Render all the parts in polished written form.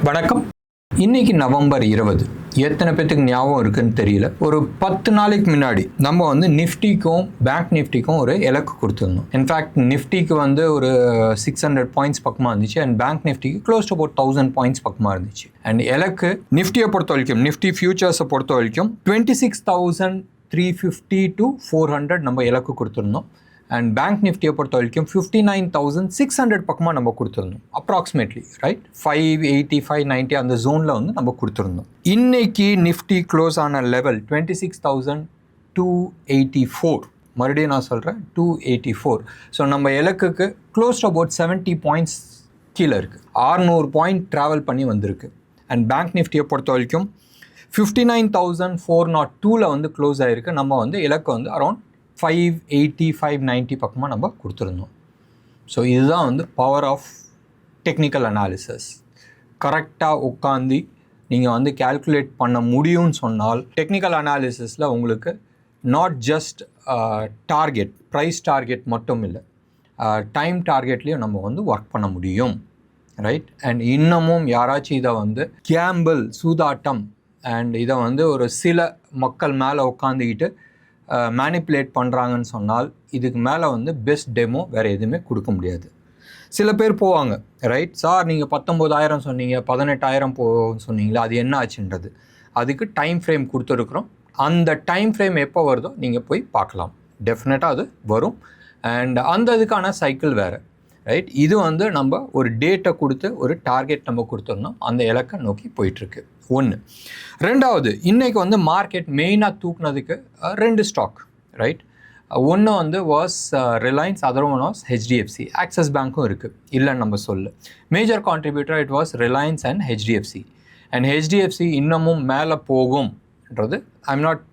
வணக்கம். இன்னைக்கு நவம்பர் 20. எத்தனை பேத்துக்கு ஞாபகம் இருக்குன்னு தெரியல. ஒரு 10 நாளைக்கு முன்னாடி நம்ம வந்து நிஃப்டிக்கும் பேங்க் நிஃப்டிக்கும் ஒரு இலக்கு கொடுத்துருந்தோம். இன்ஃபேக்ட் நிஃப்டிக்கு வந்து ஒரு 600 பாயிண்ட்ஸ் பக்கமாக இருந்துச்சு அண்ட் பேங்க் நிஃப்டிக்கு க்ளோஸ் டு அபவுட் 1000 பாயிண்ட்ஸ் பக்கமாக இருந்துச்சு. அண்ட் இலக்கு நிஃப்டியை பொறுத்த வரைக்கும், நிஃப்டி ஃபியூச்சர்ஸை பொறுத்த வரைக்கும் 26,350 to 400 நம்ம இலக்கு கொடுத்துருந்தோம். அண்ட் பேங்க் நிஃப்டியை பொறுத்த வரைக்கும் 59,600 பக்கமாக நம்ம கொடுத்துருந்தோம். அப்ராக்சிமேட்லி ரைட் 580, 590 அந்த ஜோனில் வந்து நம்ம கொடுத்துருந்தோம். இன்னைக்கு நிஃப்டி க்ளோஸ் ஆன லெவல் 26,284. மறுபடியும் நான் சொல்கிறேன் 284. ஸோ நம்ம இலக்குக்கு க்ளோஸ் டு அபவுட் 70 பாயிண்ட்ஸ் கீழே இருக்குது. 600 பாயிண்ட் ட்ராவல் பண்ணி வந்திருக்கு. அண்ட் பேங்க் நிஃப்டியை பொறுத்த வரைக்கும் 59,402 வந்து க்ளோஸ் ஆகிருக்கு. நம்ம வந்து இலக்கு வந்து அரௌண்ட் 580, 590 பக்கமாக நம்ம கொடுத்துருந்தோம். ஸோ இதுதான் வந்து பவர் ஆஃப் டெக்னிக்கல் அனாலிசிஸ். கரெக்டாக உட்காந்து நீங்கள் வந்து கேல்குலேட் பண்ண முடியும்னு சொன்னால், டெக்னிக்கல் அனாலிசிஸில் உங்களுக்கு not just target, price target மட்டும் இல்லை, டைம் டார்கெட்லேயும் நம்ம வந்து ஒர்க் பண்ண முடியும். ரைட். அண்ட் இன்னமும் யாராச்சும் இதை வந்து கேம்பிள், சூதாட்டம் அண்ட் இதை வந்து ஒரு சில மக்கள் மேலே உட்காந்துக்கிட்டு மேனிப்புலேட் பண்ணுறாங்கன்னு சொன்னால், இதுக்கு மேலே வந்து பெஸ்ட் டெமோ வேறு எதுவுமே கொடுக்க முடியாது. சில பேர் போவாங்க, ரைட் சார் நீங்கள் 19,000 சொன்னீங்க, 18,000 சொன்னீங்களா, அது என்ன ஆச்சுன்றது. அதுக்கு டைம் ஃப்ரேம் கொடுத்துருக்குறோம். அந்த டைம் ஃப்ரேம் எப்போ வருதோ நீங்கள் போய் பார்க்கலாம். டெஃபினட்டாக அது வரும். அண்ட் அந்த இதுக்கான சைக்கிள் வேறு. ரைட். இது வந்து நம்ம ஒரு டேட்டை கொடுத்து ஒரு டார்கெட் நம்ம கொடுத்துருந்தோம், அந்த இலக்கை நோக்கி போயிட்டுருக்கு. ஒன்று. ரெண்டாவது, இன்றைக்கி வந்து மார்க்கெட் மெயினாக தூக்குனதுக்கு 2 ஸ்டாக். ரைட். ஒன்று வந்து was Reliance, other one was HDFC. Axis பேங்க்கும் இருக்குது, இல்லைன்னு நம்ம சொல்ல. Major contributor it was Reliance and HDFC. And HDFC இன்னமும் மேலே போகும்ன்றது ஐம் நாட்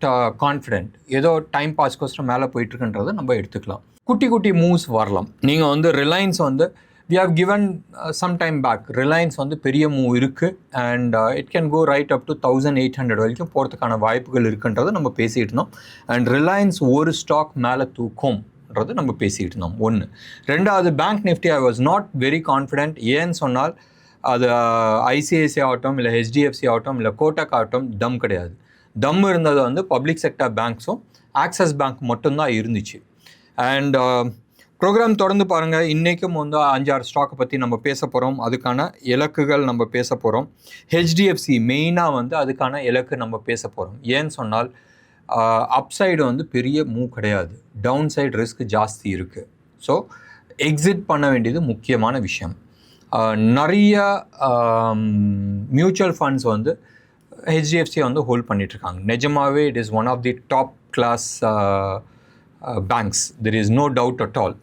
கான்ஃபிடென்ட். ஏதோ டைம் பாஸ்க்கோஸ்டர் மேலே போயிட்டுருக்குன்றது நம்ம எடுத்துக்கலாம். குட்டி குட்டி மூவ்ஸ் வரலாம். நீங்கள் வந்து ரிலையன்ஸ் வந்து we have given some time back. Reliance வந்து பெரிய மூவ் இருக்குது and it can go right up to 1,800 வரைக்கும் போகிறதுக்கான வாய்ப்புகள் இருக்குன்றதை நம்ம பேசிகிட்டு இருந்தோம். அண்ட் ரிலையன்ஸ் ஒரு ஸ்டாக் மேலே தூக்கும்ன்றது நம்ம பேசிகிட்டு இருந்தோம். ஒன்று. ரெண்டாவது, bank Nifty I was not very confident. ஏன்னு சொன்னால், அது ஐசிஐசிஐ ஆகட்டும், இல்லை ஹெச்டிஎஃப்சி ஆகட்டும், இல்லை கோட்டக் ஆகட்டும், தம் கிடையாது. தம் இருந்தது வந்து பப்ளிக் செக்டர் பேங்க்ஸும் ஆக்சிஸ் பேங்க் மட்டும்தான் இருந்துச்சு. அண்ட் ப்ரோக்ராம் தொடர்ந்து பாருங்கள். இன்றைக்கும் வந்து 5-6 ஸ்டாக்கை பற்றி நம்ம பேச போகிறோம். அதுக்கான இலக்குகள் நம்ம பேச போகிறோம். ஹெச்டிஎஃப்சி மெயினாக வந்து அதுக்கான இலக்கு நம்ம பேச போகிறோம். ஏன்னு சொன்னால், அப்சைடு வந்து பெரிய மூவ் கிடையாது, டவுன் சைடு ரிஸ்க் ஜாஸ்தி இருக்குது. ஸோ எக்ஸிட் பண்ண வேண்டியது முக்கியமான விஷயம். நிறைய மியூச்சுவல் ஃபண்ட்ஸ் வந்து ஹெச்டிஎஃப்சியை வந்து ஹோல்ட் பண்ணிகிட்ருக்காங்க. நிஜமாகவே it is one of the top class banks. There is no doubt at all.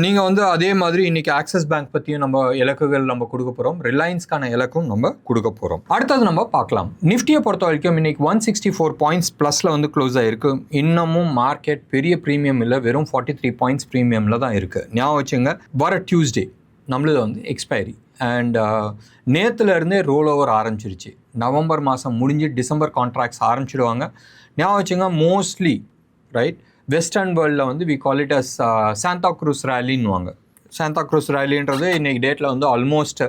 நீங்கள் வந்து அதே மாதிரி இன்றைக்கி ஆக்சிஸ் பேங்க் பற்றியும் நம்ம இலக்குகள் நம்ம கொடுக்க போகிறோம். ரிலையன்ஸ்க்கான இலக்கும் நம்ம கொடுக்க போகிறோம். அடுத்தது நம்ம பார்க்கலாம். நிஃப்டியை பொறுத்த வரைக்கும் இன்றைக்கி 164 பாயிண்ட்ஸ் ப்ளஸில் வந்து க்ளோஸ் ஆகிருக்கு. இன்னமும் மார்க்கெட் பெரிய ப்ரீமியம் இல்லை, வெறும் 43 பாயிண்ட்ஸ் ப்ரீமியமில் தான் இருக்குது. ஞாபகம் வச்சுங்க, வர டியூஸ்டே நம்மளது வந்து எக்ஸ்பைரி. அண்ட் நேற்றுலேருந்தே ரோல் ஓவர் ஆரம்பிச்சிருச்சு. நவம்பர் மாதம் முடிஞ்சு டிசம்பர் கான்ட்ராக்ட்ஸ் ஆரம்பிச்சிடுவாங்க. ஞாபகம் வச்சுங்க, மோஸ்ட்லி ரைட் வெஸ்டர்ன் வேர்ல்டில் வந்து we call it as Santa Claus ரேலின்னுவாங்க. சாந்தா க்ரூஸ் ரேலின்றது இன்றைக்கி டேட்டில் வந்து ஆல்மோஸ்ட்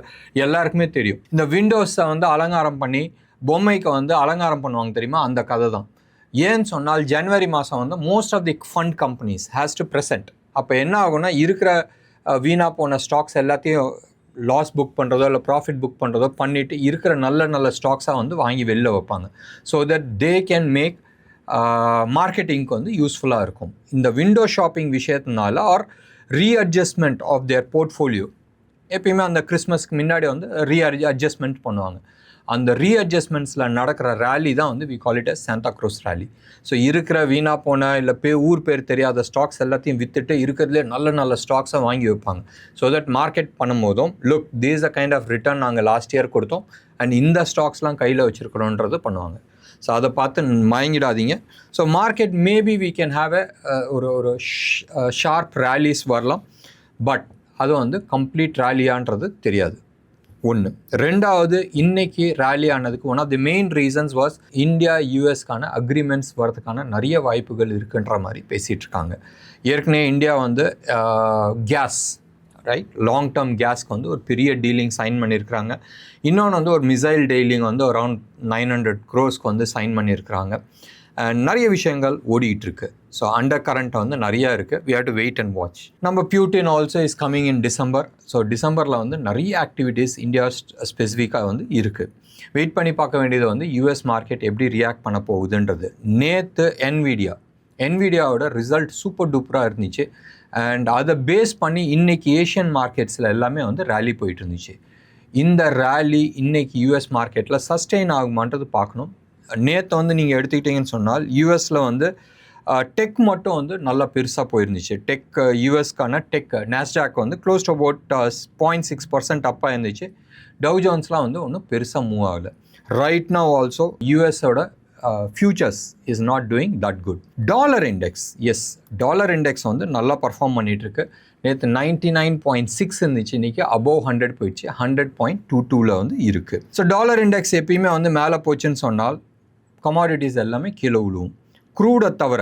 எல்லாருக்குமே தெரியும். இந்த விண்டோஸை வந்து அலங்காரம் பண்ணி பொம்மைக்கு வந்து அலங்காரம் பண்ணுவாங்க தெரியுமா, அந்த கதை தான். ஏன்னு சொன்னால், ஜனவரி மாதம் வந்து most of the fund companies has to present. அப்போ என்ன ஆகும்னா, இருக்கிற வீணாக போன ஸ்டாக்ஸ் எல்லாத்தையும் லாஸ் புக் பண்ணுறதோ இல்லை ப்ராஃபிட் புக் பண்ணுறதோ பண்ணிவிட்டு இருக்கிற நல்ல நல்ல ஸ்டாக்ஸாக வந்து வாங்கி வெளில வைப்பாங்க. So that they can make மார்க்கெட்டிங்க்கு வந்து யூஸ்ஃபுல்லாக இருக்கும். இந்த விண்டோ ஷாப்பிங் விஷயத்தினால or readjustment of their portfolio, எப்பயுமே அந்த கிறிஸ்மஸ்க்கு முன்னாடி வந்து அட்ஜஸ்ட்மெண்ட் பண்ணுவாங்க. அந்த ரீஅட்ஜஸ்ட்மெண்ட்ஸில் நடக்கிற ரேலி தான் வந்து we call it as Santa Claus rally. So இருக்கிற வீணாக போன இல்லை ஊர் பேர் தெரியாத ஸ்டாக்ஸ் எல்லாத்தையும் விற்றுட்டு இருக்கிறதுலே நல்ல நல்ல ஸ்டாக்ஸை வாங்கி வைப்பாங்க. ஸோ தட் மார்க்கெட் பண்ணும்போதும் look this a kind of return நாங்கள் லாஸ்ட் இயர் கொடுத்தோம் அண்ட் இந்த ஸ்டாக்ஸ்லாம் கையில் வச்சுருக்கிறோன்றது பண்ணுவாங்க. ஸோ அதை பார்த்து மயங்கிடாதீங்க. So market maybe we can have ஒரு ஷார்ப் ரேலிஸ் வரலாம், பட் அது வந்து கம்ப்ளீட் ரேலியான்றது தெரியாது. ஒன்று. ரெண்டாவது, இன்னைக்கு ரேலி ஆனதுக்கு one of the main reasons was India யூஎஸ்க்கான அக்ரிமெண்ட்ஸ் வரதுக்கான நிறைய வாய்ப்புகள் இருக்குன்ற மாதிரி பேசிகிட்டு இருக்காங்க. ஏற்கனவே இந்தியா வந்து கேஸ் ரைட். லாங் டேர்ம் கேஸ்க்கு வந்து ஒரு பெரிய டீலிங் சைன் பண்ணியிருக்கிறாங்க. இன்னொன்று வந்து ஒரு மிசைல் டீலிங் வந்து அரௌண்ட் 900 crores வந்து சைன் பண்ணியிருக்கிறாங்க. நிறைய விஷயங்கள் ஓடிட்டுருக்கு. ஸோ அண்டர் கரண்ட் வந்து நிறையா இருக்குது. We have to wait and watch. நம்ம Putin also is coming in December. So டிசம்பரில் வந்து நிறைய ஆக்டிவிட்டீஸ் இந்தியா ஸ்பெசிஃபிக்காக வந்து இருக்குது. வெயிட் பண்ணி பார்க்க வேண்டியது வந்து யூஎஸ் மார்க்கெட் எப்படி ரியாக்ட் பண்ண போகுதுன்றது. நேற்று என்விடியாவோட ரிசல்ட் சூப்பர் டூப்பராக இருந்துச்சு. அண்ட் அதை பேஸ் பண்ணி இன்றைக்கி ஏஷியன் மார்க்கெட்ஸில் எல்லாமே வந்து ரேலி போயிட்டு இருந்துச்சு. இந்த ரேலி இன்றைக்கி யூஎஸ் மார்க்கெட்டில் சஸ்டெயின் ஆகுமான்றது பார்க்கணும். நேற்று வந்து நீங்கள் எடுத்துக்கிட்டிங்கன்னு சொன்னால் யூஎஸில் வந்து டெக் மட்டும் வந்து நல்லா பெருசாக போயிருந்துச்சு. டெக் யூஎஸ்க்கான டெக் நாஸ்டாக் வந்து க்ளோஸ் டு அபவுட் 0.6% அப்பாக இருந்துச்சு. டவ் ஜோன்ஸ்லாம் வந்து ஒன்றும் பெருசாக மூவ் ஆகலை. ரைட் நவ் ஆல்சோ யூஎஸோட futures is not doing that good. Dollar index வந்து நல்லா பர்ஃபார்ம் பண்ணிகிட்ருக்கு. நேற்று 99.6 இருந்துச்சு, இன்றைக்கி அபோவ் 100 போயிடுச்சு. 100.22 வந்து இருக்குது. ஸோ டாலர் இண்டெக்ஸ் எப்பயுமே வந்து மேலே போச்சுன்னு சொன்னால் கமாடிட்டிஸ் எல்லாமே கீழே விழுவும். க்ரூடை தவிர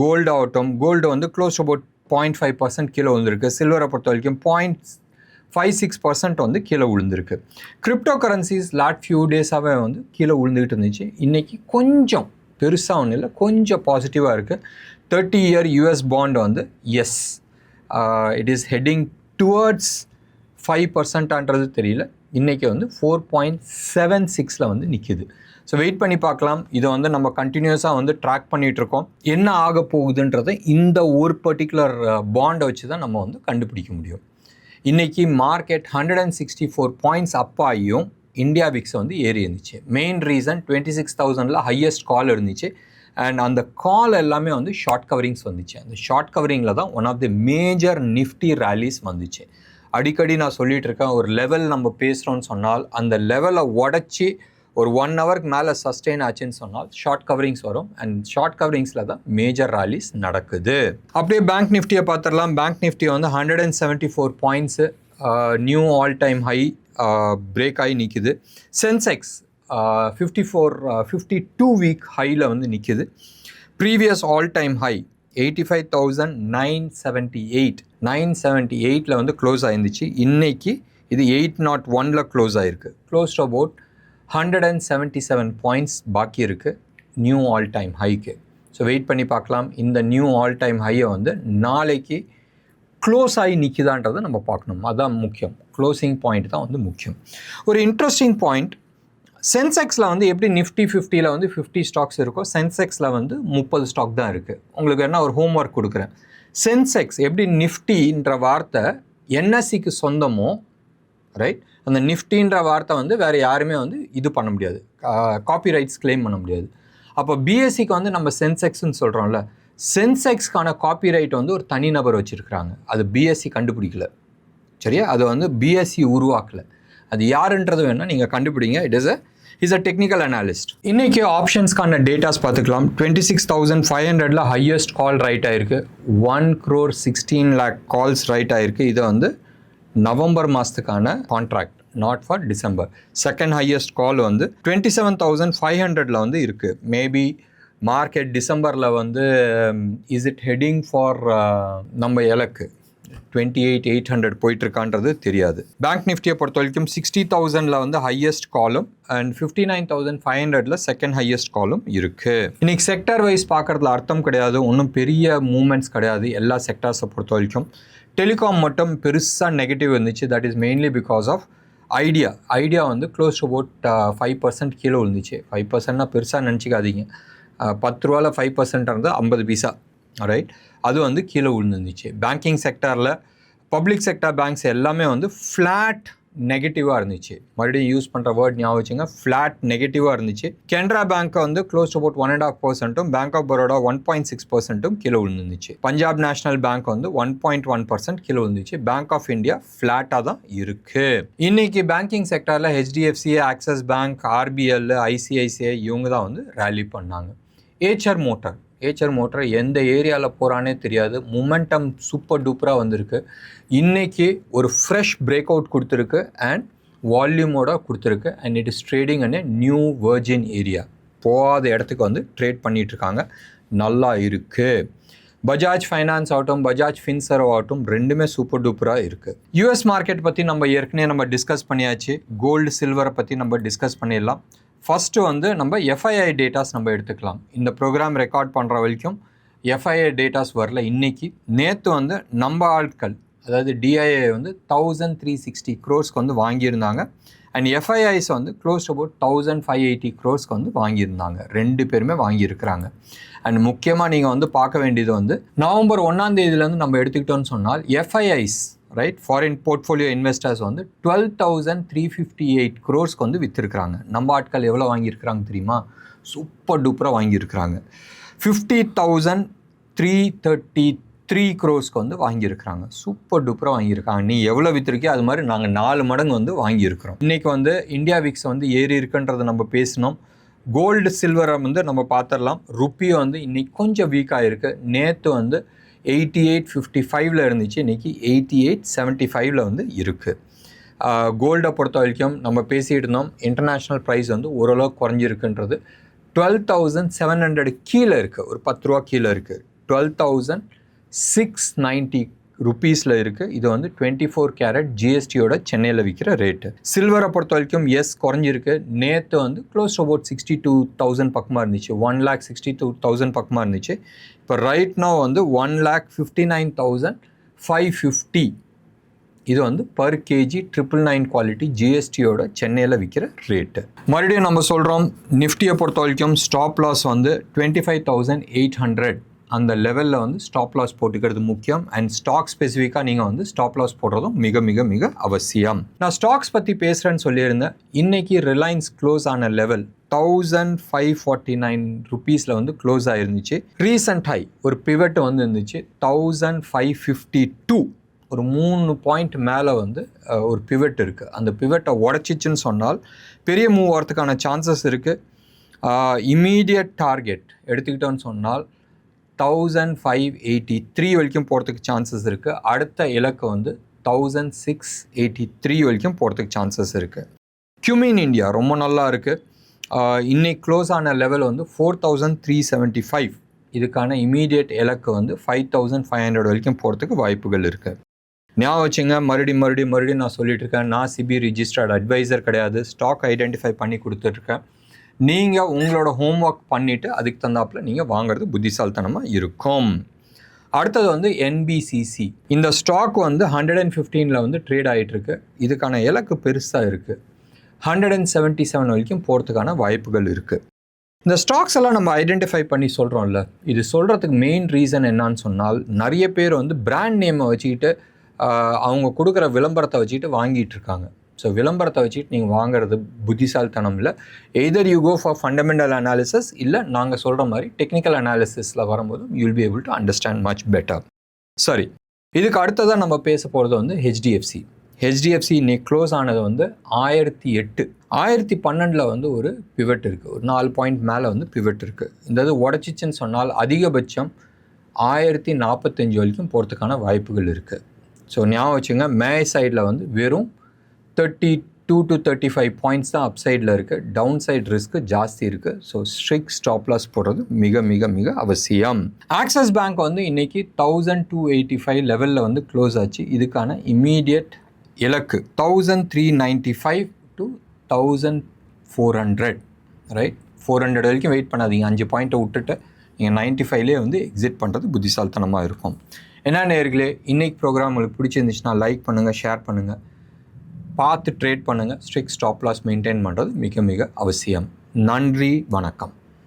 கோல்டு ஆகட்டும், கோல்டு வந்து க்ளோஸ் அபவுட் 0.5% கீழே விழுந்திருக்கு. சில்வரை பொறுத்த வரைக்கும் 0.56% வந்து கீழே விழுந்திருக்கு. கிரிப்டோ கரன்சிஸ் ஃபியூ டேஸாகவே வந்து கீழே விழுந்துக்கிட்டு இருந்துச்சு. இன்றைக்கி கொஞ்சம் பெருசாக ஒன்றும் இல்லை, கொஞ்சம் பாசிட்டிவாக இருக்குது. 30-year யூஎஸ் பாண்ட் வந்து இட் இஸ் ஹெட்டிங் டுவர்ட்ஸ் 5%ன்றது தெரியல. இன்றைக்கி வந்து 4.76 வந்து நிற்கிது. ஸோ வெயிட் பண்ணி பார்க்கலாம். இதை வந்து நம்ம கண்டினியூஸாக வந்து ட்ராக் பண்ணிகிட்ருக்கோம். என்ன ஆக போகுதுன்றதை இந்த ஒரு பர்டிகுலர் பாண்டை வச்சு தான் நம்ம வந்து கண்டுபிடிக்க முடியும். இன்றைக்கி மார்க்கெட் 164 பாயிண்ட்ஸ் அப்பாயும் இந்தியா விக்ஸ் வந்து ஏறி இருந்துச்சு. மெயின் ரீசன் 26,000 ஹையஸ்ட் கால் இருந்துச்சு. அண்ட் அந்த கால் எல்லாமே வந்து ஷார்ட் கவரிங்ஸ் வந்துச்சு. அந்த ஷார்ட் கவரிங்கில் தான் one of the major Nifty rallies வந்துச்சு. அடிக்கடி நான் சொல்லிகிட்டு இருக்கேன், ஒரு லெவல் நம்ம பேசுகிறோன்னு சொன்னால் அந்த லெவலை உடச்சி ஒரு 1 ஹவருக்கு மேலே சஸ்டெயின் ஆச்சுன்னு சொன்னால் ஷார்ட் கவரிங்ஸ் வரும். அண்ட் ஷார்ட் கவரிங்ஸில் தான் மேஜர் ராலிஸ் நடக்குது. அப்படியே பேங்க் நிஃப்டியை பார்த்துடலாம். பேங்க் நிஃப்டி வந்து 174 points new all time high break ஆகி நிற்கிது. சென்செக்ஸ் 52 வீக் ஹையில் வந்து நிற்கிது. ப்ரீவியஸ் ஆல் டைம் ஹை 85,978 வந்து க்ளோஸ் ஆயிருந்துச்சு. இன்றைக்கி இது 801 க்ளோஸ் ஆகிருக்கு. க்ளோஸ் டு அபவுட் 177 பாயிண்ட்ஸ் பாக்கி இருக்குது நியூ ஆல் டைம் ஹைக்கு. ஸோ வெயிட் பண்ணி பார்க்கலாம். இந்த நியூ ஆல் டைம் ஹையை வந்து நாளைக்கு க்ளோஸ் ஆகி நிற்கிதான்றதை நம்ம பார்க்கணும். அதுதான் முக்கியம். க்ளோசிங் பாயிண்ட் தான் வந்து முக்கியம். ஒரு இன்ட்ரெஸ்டிங் பாயிண்ட், சென்செக்ஸில் வந்து எப்படி நிஃப்டி 50ல் வந்து 50 ஸ்டாக்ஸ் இருக்கோ, சென்செக்ஸில் வந்து 30 ஸ்டாக் தான் இருக்குது. உங்களுக்கு என்ன ஒரு ஹோம் ஒர்க் கொடுக்குறேன். சென்செக்ஸ் எப்படி நிஃப்டின்ற வார்த்தை என்எஸ்சிக்கு சொந்தமோ, ரைட், அந்த நிஃப்டின்ற வார்த்தை வந்து வேறு யாருமே வந்து இது பண்ண முடியாது, காப்பிரைட்ஸ் கிளைம் பண்ண முடியாது. அப்போ பிஎஸ்சிக்கு வந்து நம்ம சென்செக்ஸ்ன்னு சொல்கிறோம்ல, சென்செக்ஸ்க்கான காப்பிரைட் வந்து ஒரு தனிநபர் வச்சுருக்கிறாங்க. அது பிஎஸ்சி கண்டுபிடிக்கல, சரியா? அது வந்து பிஎஸ்சி உருவாக்கலை. அது யாருன்றது வேணால் நீங்கள் கண்டுபிடிங்க. Is a technical analyst. இன்றைக்கி ஆப்ஷன்ஸ்க்கான டேட்டாஸ் பார்த்துக்கலாம். 26,500 ஹையஸ்ட் கால் ரைட் ஆகிருக்கு. 1,16 lakh கால்ஸ் ரைட் ஆகிருக்கு. இது வந்து நவம்பர் மாதத்துக்கான contract, not for December. Second highest call வந்து 27,500 வந்து இருக்குது. மேபி மார்க்கெட் டிசம்பரில் வந்து இஸ் இட் ஹெட்டிங் ஃபார் நம்ம இலக்கு 28,800 போயிட்டுருக்கான்றது தெரியாது. பேங்க் நிஃப்டியை பொறுத்த வரைக்கும் 60,000 வந்து ஹையஸ்ட் காலும் அண்ட் 59,500 செகண்ட் ஹையஸ்ட் காலும் இருக்குது. இன்றைக்கி செக்டர் வைஸ் பார்க்குறதுல அர்த்தம் கிடையாது, ஒன்றும் பெரிய மூமெண்ட்ஸ் கிடையாது எல்லா செக்டர்ஸை பொறுத்த வரைக்கும். டெலிகாம் மட்டும் பெருசாக நெகட்டிவ் இருந்துச்சு. That is mainly because of Idea வந்து க்ளோஸ் டு அபவுட் 5% கீழே விழுந்துச்சு. 5%னா பெருசாக நினச்சிக்காதீங்க. 10 ரூபாயில் 5% இருந்து 50 பைசா, ரைட், அது வந்து கீழே விழுந்துருந்துச்சு. பேங்கிங் செக்டரில் பப்ளிக் செக்டர் பேங்க்ஸ் எல்லாமே வந்து ஃப்ளாட் நெகட்டிவாக இருந்துச்சு. மறுபடியும் யூஸ் பண்ணுற வேர்ட் ஞாபகம் வச்சுங்க, ஃப்ளாட் நெகட்டிவாக இருந்துச்சு. கெனரா பேங்க் வந்து close to about 1.5%, bank of Baroda 1.6% கீழே விழுந்துச்சு. பஞ்சாப் நேஷனல் பேங்க் வந்து 1.1% கீழே விழுந்துச்சு. பேங்க் ஆஃப் இந்தியா ஃப்ளாட்டாக தான் இருக்குது. இன்னைக்கு பேங்கிங் செக்டரில் HDFC, Axis bank, RBL, ICICI இவங்க தான் வந்து ரேலி பண்ணாங்க. ஏச்சர் மோட்டார் எந்த ஏரியாவில் போகிறானே தெரியாது. மொமெண்டம் சூப்பர் டூப்பராக வந்திருக்கு. இன்றைக்கி ஒரு ஃப்ரெஷ் பிரேக் அவுட் கொடுத்துருக்கு அண்ட் வால்யூமோட கொடுத்துருக்கு. And it is trading and new virgin area. போகாத இடத்துக்கு வந்து ட்ரேட் பண்ணிகிட்ருக்காங்க. நல்லா இருக்குது. பஜாஜ் ஃபைனான்ஸ் ஆகட்டும், பஜாஜ் ஃபின்சர்வ் ஆகட்டும், ரெண்டுமே சூப்பர் டூப்பராக இருக்குது. யூஎஸ் மார்க்கெட் பற்றி நம்ம ஏற்கனவே நம்ம டிஸ்கஸ் பண்ணியாச்சு. கோல்டு சில்வரை பற்றி நம்ம டிஸ்கஸ் பண்ணிடலாம். ஃபஸ்ட்டு வந்து நம்ம எஃப்ஐஐ டேட்டாஸ் நம்ம எடுத்துக்கலாம். இந்த ப்ரோக்ராம் ரெக்கார்ட் பண்ணுற வரைக்கும் எஃப்ஐஐ டேட்டாஸ் வரல. இன்றைக்கி நேற்று வந்து நம்ம ஆட்கள், அதாவது டிஐஐ வந்து 1360 crores வந்து வாங்கியிருந்தாங்க. அண்ட் எஃப்ஐஐஸ் வந்து க்ளோஸ் அபவுட் 1580 crores வந்து வாங்கியிருந்தாங்க. ரெண்டு பேருமே வாங்கியிருக்கிறாங்க. அண்ட் முக்கியமாக நீங்கள் வந்து பார்க்க வேண்டியது வந்து நவம்பர் 1ஆம் தேதியிலேருந்து நம்ம எடுத்துக்கிட்டோன்னு சொன்னால் FIIs right, foreign portfolio investors வந்து 12,358 crores வந்து விற்றுருக்குறாங்க. நம்ம ஆட்கள் எவ்வளோ வாங்கியிருக்கிறாங்க தெரியுமா? சூப்பர் டூப்பராக வாங்கியிருக்கிறாங்க. 50,333 crores வந்து வாங்கியிருக்கிறாங்க. சூப்பர் டூப்பராக வாங்கியிருக்காங்க. நீ எவ்வளோ விற்றுருக்கே அது மாதிரி நாங்கள் 4 மடங்கு வந்து வாங்கியிருக்கிறோம். இன்றைக்கி வந்து இந்தியா விக்ஸ் வந்து ஏறி இருக்குன்றதை நம்ம பேசினோம். கோல்டு சில்வரை வந்து நம்ம பார்த்துடலாம். ருப்பி வந்து இன்றைக்கி கொஞ்சம் வீக்காக இருக்குது. நேற்று வந்து 88.55 இருந்துச்சு, இன்றைக்கி 88.75 வந்து இருக்குது. கோல்டை பொறுத்த வரைக்கும் நம்ம பேசிகிட்டு இருந்தோம், இன்டர்நேஷ்னல் ப்ரைஸ் வந்து ஓரளவுக்கு குறைஞ்சிருக்குன்றது. 12,700 கீழே இருக்குது, ஒரு 10 ரூபா கீழே இருக்குது. 12,690 ருப்பீஸில் இருக்குது. இது வந்து 24 கேரட் ஜிஎஸ்டியோட சென்னையில் விற்கிற ரேட்டு. சில்வரை பொறுத்த வரைக்கும் குறைஞ்சிருக்கு. நேற்று வந்து க்ளோஸ் அபவுட் 62,000 பக்கமாக இருந்துச்சு, 1,62,000 பக்கமாக இருந்துச்சு. இப்போ ரைட் நோ வந்து 1,59,550 இது வந்து பர் கேஜி 999 குவாலிட்டி ஜிஎஸ்டியோட சென்னையில் விற்கிற ரேட்டு. மறுபடியும் நம்ம சொல்கிறோம், நிஃப்டியை பொறுத்த வரைக்கும் ஸ்டாப் லாஸ் வந்து 25,800 அந்த லெவலில் வந்து ஸ்டாப் லாஸ் போட்டுக்கிறது முக்கியம். அண்ட் ஸ்டாக் ஸ்பெசிஃபிக்காக நீங்கள் வந்து ஸ்டாப் லாஸ் போடுறதும் மிக மிக மிக அவசியம். நான் ஸ்டாக்ஸ் பற்றி பேசுகிறேன்னு சொல்லியிருந்தேன். இன்றைக்கி ரிலையன்ஸ் க்ளோஸ் ஆன லெவல் 1,549 ருப்பீஸில் வந்து க்ளோஸ் ஆகிருந்துச்சு. ரீசன்ட் ஹை ஒரு பிவட் வந்து இருந்துச்சு 1,552, ஒரு 3 பாயிண்ட் மேலே வந்து ஒரு பிவட் இருக்குது. அந்த பிவட்டை உடச்சிச்சுன்னு சொன்னால் பெரிய மூவ் வரத்துக்கான சான்சஸ் இருக்குது. இம்மீடியட் டார்கெட் எடுத்துக்கிட்டோன்னு சொன்னால் 1,583 வரைக்கும் போகிறதுக்கு சான்சஸ் இருக்குது. அடுத்த இலக்கு வந்து 1,683 வரைக்கும் போகிறதுக்கு சான்சஸ் இருக்குது. குமின் இந்தியா ரொம்ப நல்லா இருக்குது. இன்னைக்கு க்ளோஸ் ஆன லெவல் வந்து 4,375. இதுக்கான இமீடியட் இலக்கு வந்து 5,500 வரைக்கும் போகிறதுக்கு வாய்ப்புகள் இருக்குது. ஞாபகம் வச்சுங்க, மறுபடியும் நான் சொல்லிட்டு இருக்கேன், நான் சிபி ரிஜிஸ்டர்ட் அட்வைசர் கிடையாது. ஸ்டாக் ஐடென்டிஃபை பண்ணி கொடுத்துட்ருக்கேன். நீங்கள் உங்களோட ஹோம்ஒர்க் பண்ணிவிட்டு அதுக்கு தந்தாப்பில் நீங்கள் வாங்குறது புத்திசாலித்தனமாக இருக்கும். அடுத்தது வந்து என்பிசிசி. இந்த ஸ்டாக் வந்து 115 வந்து ட்ரேட் ஆகிட்டுருக்கு. இதுக்கான இலக்கு பெருசாக இருக்குது. 177 வரைக்கும் போகிறதுக்கான வாய்ப்புகள் இருக்குது. இந்த ஸ்டாக்ஸ் எல்லாம் நம்ம ஐடென்டிஃபை பண்ணி சொல்கிறோம்ல, இது சொல்கிறதுக்கு மெயின் ரீசன் என்னான்னு சொன்னால், நிறைய பேர் வந்து பிராண்ட் நேமை வச்சுக்கிட்டு அவங்க கொடுக்குற விளம்பரத்தை வச்சுக்கிட்டு வாங்கிட்டு இருக்காங்க. ஸோ விளம்பரத்தை வச்சுட்டு நீங்கள் வாங்குறது புத்திசாலித்தனம் இல்லை. Either you go for fundamental analysis, இல்லை நாங்கள் சொல்கிற மாதிரி டெக்னிக்கல் அனாலிசிஸில் வரும்போது you'll be able to understand much better. சரி, இதுக்கு அடுத்ததாக நம்ம பேச போகிறது வந்து ஹெச்டிஎஃப்சி. ஹெச்டிஎஃப்சி இன்னைக்கு க்ளோஸ் ஆனது வந்து 1008. 1012 வந்து ஒரு பிவட் இருக்குது, ஒரு 4 பாயிண்ட் மேலே வந்து பிவட் இருக்குது. இந்த இது உடச்சிச்சின்னு சொன்னால் அதிகபட்சம் 1045 வரைக்கும் போகிறதுக்கான வாய்ப்புகள் இருக்குது. ஸோ ஞாபகம் வச்சுங்க, மே சைடில் வந்து வெறும் 32 to 35 பாயிண்ட்ஸ் தான் அப் சைடில் இருக்குது. டவுன் சைட் ரிஸ்க்கு ஜாஸ்தி இருக்குது. ஸோ ஸ்ட்ரிக்ட் ஸ்டாப் லாஸ் போடுறது மிக மிக மிக அவசியம். ஆக்சிஸ் பேங்க் வந்து இன்றைக்கி 1,285 லெவலில் வந்து க்ளோஸ் ஆச்சு. இதுக்கான இம்மீடியட் இலக்கு 1,395 to 1,400 ரைட். 400 வரைக்கும் வெயிட் பண்ணாதீங்க. 5 பாயிண்ட்டை விட்டுட்டு நீங்கள் 95லே வந்து எக்ஸிட் பண்ணுறது புத்திசாலித்தனமாக இருக்கும். என்ன நேயர்களே, இன்றைக்கி ப்ரோக்ராம் உங்களுக்கு பிடிச்சிருந்துச்சுன்னா லைக் பண்ணுங்கள், ஷேர் பண்ணுங்கள், பார்த்து ட்ரேட் பண்ணுங்கள். ஸ்ட்ரிக்ட் ஸ்டாப் லாஸ் மெயின்டைன் பண்ணுறது மிக மிக அவசியம். நன்றி, வணக்கம்.